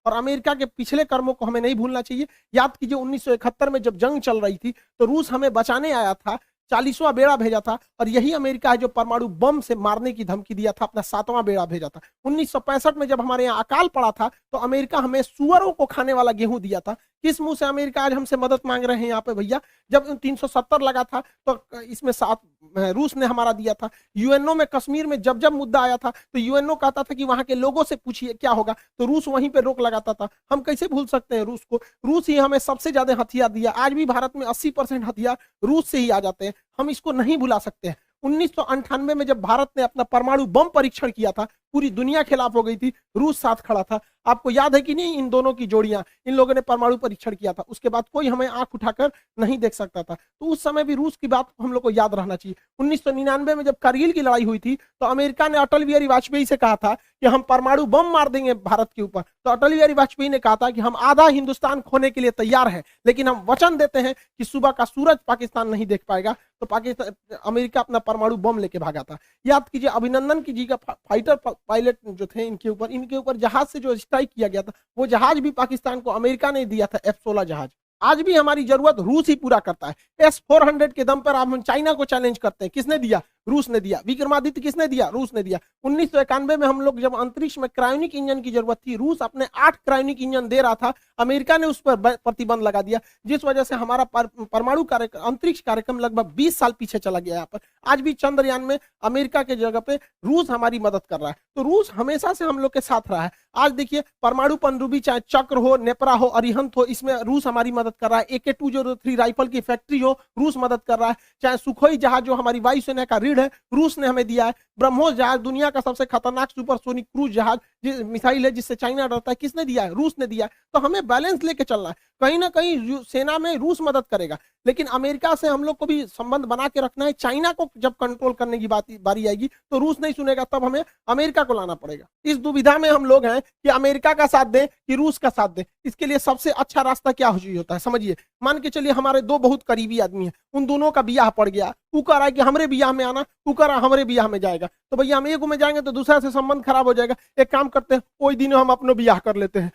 और अमेरिका के पिछले कर्मों को हमें नहीं भूलना चाहिए। याद कीजिए 1971 में जब जंग चल रही थी तो रूस हमें बचाने आया था, 40वां बेड़ा भेजा था, और यही अमेरिका है जो परमाणु बम से मारने की धमकी दिया था, अपना 7वां बेड़ा भेजा था। 1965 में जब हमारे यहाँ अकाल पड़ा था तो अमेरिका हमें सुअरों को खाने वाला गेहूं दिया था। किस मुंह से अमेरिका आज हमसे मदद मांग रहे हैं यहाँ पे भैया? जब 370 लगा था तो इसमें 7 रूस ने हमारा दिया था। यूएनओ में कश्मीर में जब जब मुद्दा आया था तो यूएनओ कहता था कि वहां के लोगों से पूछिए क्या होगा, तो रूस वहीं पे रोक लगाता था। हम कैसे भूल सकते हैं रूस को? रूस ही हमें सबसे ज्यादा हथियार दिया। आज भी भारत में 80% हथियार रूस से ही आ जाते हैं, हम इसको नहीं भुला सकते हैं। 1998 में जब भारत ने अपना परमाणु बम परीक्षण किया था, पूरी दुनिया खिलाफ हो गई थी, रूस साथ खड़ा था। आपको याद है कि नहीं? इन दोनों की जोड़ियां, इन लोगों ने परमाणु परीक्षण किया था, उसके बाद कोई हमें आंख उठाकर नहीं देख सकता था। तो उस समय भी रूस की बात हम लोग को याद रहना चाहिए। 1999 में जब कारगिल की लड़ाई हुई थी तो अमेरिका ने अटल बिहारी वाजपेयी से कहा था कि हम परमाणु बम मार देंगे भारत के ऊपर। तो अटल बिहारी वाजपेयी ने कहा था कि हम आधा हिंदुस्तान खोने के लिए तैयार हैं, लेकिन हम वचन देते हैं कि सुबह का सूरज पाकिस्तान नहीं देख पाएगा। तो पाकिस्तान अमेरिका अपना परमाणु बम लेके भागा था। याद कीजिए अभिनंदन की जी का फाइटर पायलट जो थे, इनके ऊपर जहाज से जो स्ट्राइक किया गया था, वो जहाज भी पाकिस्तान को अमेरिका ने दिया था, F-16 जहाज। आज भी हमारी जरूरत रूस ही पूरा करता है। S-400 के दम पर हम चाइना को चैलेंज करते हैं, किसने दिया? रूस ने दिया। विक्रमादित्य किसने दिया? रूस ने दिया। 1991 में हम लोग जब अंतरिक्ष में क्रायोनिक इंजन की जरूरत थी, रूस अपने 8 क्रायोनिक इंजन दे रहा था, अमेरिका ने उस पर प्रतिबंध लगा दिया, जिस वजह से हमारा परमाणु अंतरिक्ष कार्यक्रम लगभग 20 साल पीछे चला गया। यहाँ पर आज भी चंद्रयान में अमेरिका के जगह पे रूस हमारी मदद कर रहा है। तो रूस हमेशा से हम लोग के साथ रहा है। आज देखिए परमाणु पनडुब्बी, चाहे चक्र हो, नेपरा हो, अरिहंत हो, इसमें रूस हमारी मदद कर रहा है। AK-203 राइफल की फैक्ट्री हो, रूस मदद कर रहा है। चाहे सुखोई जहाज जो हमारी वायुसेना का रीढ़ है, रूस ने हमें दिया है। ब्रह्मोस जहाज दुनिया का सबसे खतरनाक सुपरसोनिक क्रूज जहाज मिसाइल है, जिससे चाइना डरता है, किसने दिया है? रूस ने दिया है। तो हमें बैलेंस लेके चलना है। कहीं ना कहीं सेना में रूस मदद करेगा, लेकिन अमेरिका से हम लोग को भी संबंध बना के रखना है। चाइना को जब कंट्रोल करने की बारी आएगी तो रूस नहीं सुनेगा, तब हमें अमेरिका को लाना पड़ेगा। इस दुविधा में हम लोग हैं कि अमेरिका का साथ दें कि रूस का साथ दें। इसके लिए सबसे अच्छा रास्ता क्या होता है समझिए। मान के चलिए हमारे 2 बहुत करीबी आदमी हैं, उन दोनों का ब्याह पड़ गया, वो कह रहा है कि हमारे ब्याह में आना, वो कह रहा है हमारे ब्याह में जाएगा। तो भैया हम एक में जाएंगे तो दूसरा से संबंध खराब हो जाएगा। एक काम करते हैं, कोई दिन हम अपने ब्याह कर लेते हैं,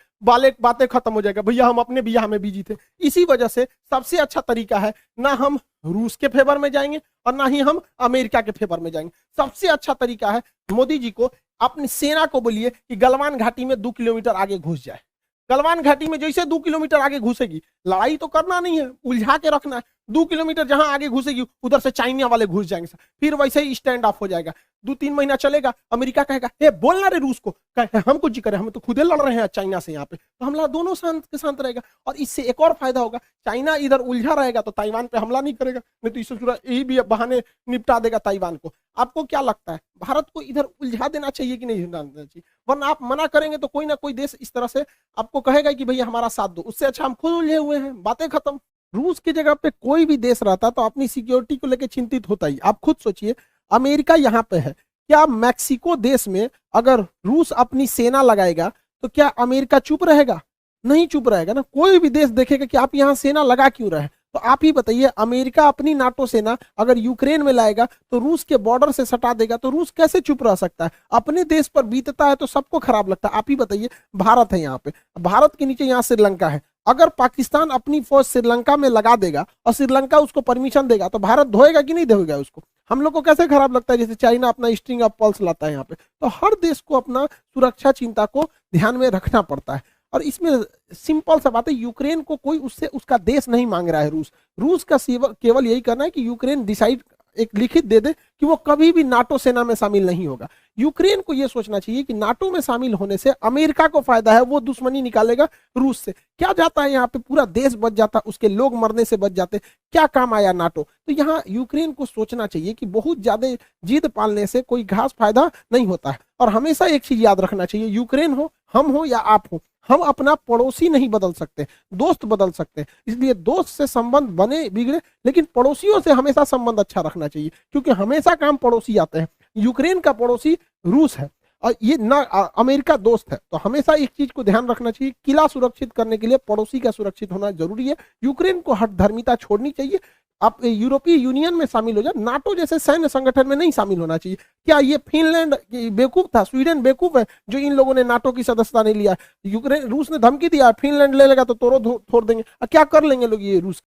बातें खत्म हो जाएगा। भैया हम अपने ब्याह में बिजी थे। इसी वजह से सबसे अच्छा तरीका है, ना हम रूस के फेवर में जाएंगे और ना ही हम अमेरिका के फेवर में जाएंगे। सबसे अच्छा तरीका है मोदी जी को अपनी सेना को बोलिए कि गलवान घाटी में 2 किलोमीटर आगे घुस जाए। गलवान घाटी में जैसे 2 किलोमीटर आगे घुसेगी, लड़ाई तो करना नहीं है, उलझा के रखना है। 2 किलोमीटर जहां आगे घुसेगी उधर से चाइना वाले घुस जाएंगे, फिर वैसे ही स्टैंड ऑफ हो जाएगा। 2-3 महीना चलेगा, अमेरिका कहेगा हे बोलना रे रूस को, कहे हम कुछ जी करें, हम तो खुदे लड़ रहे हैं चाइना से यहाँ पे। तो हमला दोनों शांत के शांत रहेगा। और इससे एक और फायदा होगा, चाइना इधर उलझा रहेगा तो ताइवान पे हमला नहीं करेगा, नहीं तो इससे यही भी बहाने निपटा देगा ताइवान को। आपको क्या लगता है, भारत को इधर उलझा देना चाहिए कि नहीं देना चाहिए? वरना आप मना करेंगे तो कोई ना कोई देश इस तरह से आपको कहेगा कि भैया हमारा साथ दो। उससे अच्छा हम खुद उलझे हुए हैं, बातें खत्म। रूस की जगह पे कोई भी देश रहता तो अपनी सिक्योरिटी को लेकर चिंतित होता ही। आप खुद सोचिए, अमेरिका यहाँ पे है, क्या मैक्सिको देश में अगर रूस अपनी सेना लगाएगा तो क्या अमेरिका चुप रहेगा? नहीं चुप रहेगा ना। कोई भी देश देखेगा कि आप यहाँ सेना लगा क्यों रहे। तो आप ही बताइए, अमेरिका अपनी नाटो सेना अगर यूक्रेन में लाएगा तो रूस के बॉर्डर से सटा देगा, तो रूस कैसे चुप रह सकता है? अपने देश पर बीतता है तो सबको खराब लगता है। आप ही बताइए, भारत है यहाँ पे, भारत के नीचे यहाँ श्रीलंका है। अगर पाकिस्तान अपनी फौज श्रीलंका में लगा देगा और श्रीलंका उसको परमिशन देगा तो भारत धोएगा कि नहीं धोएगा उसको? हम लोग को कैसे खराब लगता है? जैसे चाइना अपना स्ट्रिंग ऑफ पल्स लाता है यहाँ पे। तो हर देश को अपना सुरक्षा चिंता को ध्यान में रखना पड़ता है। और इसमें सिंपल सा बात है, यूक्रेन को कोई उससे उसका देश नहीं मांग रहा है। रूस का केवल यही करना है कि यूक्रेन डिसाइड एक लिखित दे दे कि वो कभी भी नाटो सेना में शामिल नहीं होगा। यूक्रेन को यह सोचना चाहिए कि नाटो में शामिल होने से अमेरिका को फायदा है, वो दुश्मनी निकालेगा रूस से। क्या जाता है यहाँ पे, पूरा देश बच जाता, उसके लोग मरने से बच जाते, क्या काम आया नाटो? तो यहाँ यूक्रेन को सोचना चाहिए कि बहुत ज्यादा जिद पालने से कोई खास फायदा नहीं होता है। और हमेशा एक चीज याद रखना चाहिए, यूक्रेन हो, हम हो या आप हो, हम अपना पड़ोसी नहीं बदल सकते, दोस्त बदल सकते हैं। इसलिए दोस्त से संबंध बने बिगड़े, लेकिन पड़ोसियों से हमेशा संबंध अच्छा रखना चाहिए, क्योंकि हमेशा काम पड़ोसी आते हैं। यूक्रेन का पड़ोसी रूस है और ये ना अमेरिका दोस्त है। तो हमेशा एक चीज को ध्यान रखना चाहिए, किला सुरक्षित करने के लिए पड़ोसी का सुरक्षित होना जरूरी है। यूक्रेन को हठधर्मिता छोड़नी चाहिए। आप यूरोपीय यूनियन में शामिल हो जाए, नाटो जैसे सैन्य संगठन में नहीं शामिल होना चाहिए। क्या ये फिनलैंड बेवकूफ था, स्वीडन बेवकूफ है जो इन लोगों ने नाटो की सदस्यता नहीं लिया? यूक्रेन, रूस ने धमकी दिया फिनलैंड ले लेगा तो तोड़ देंगे। क्या कर लेंगे लोग ये रूस?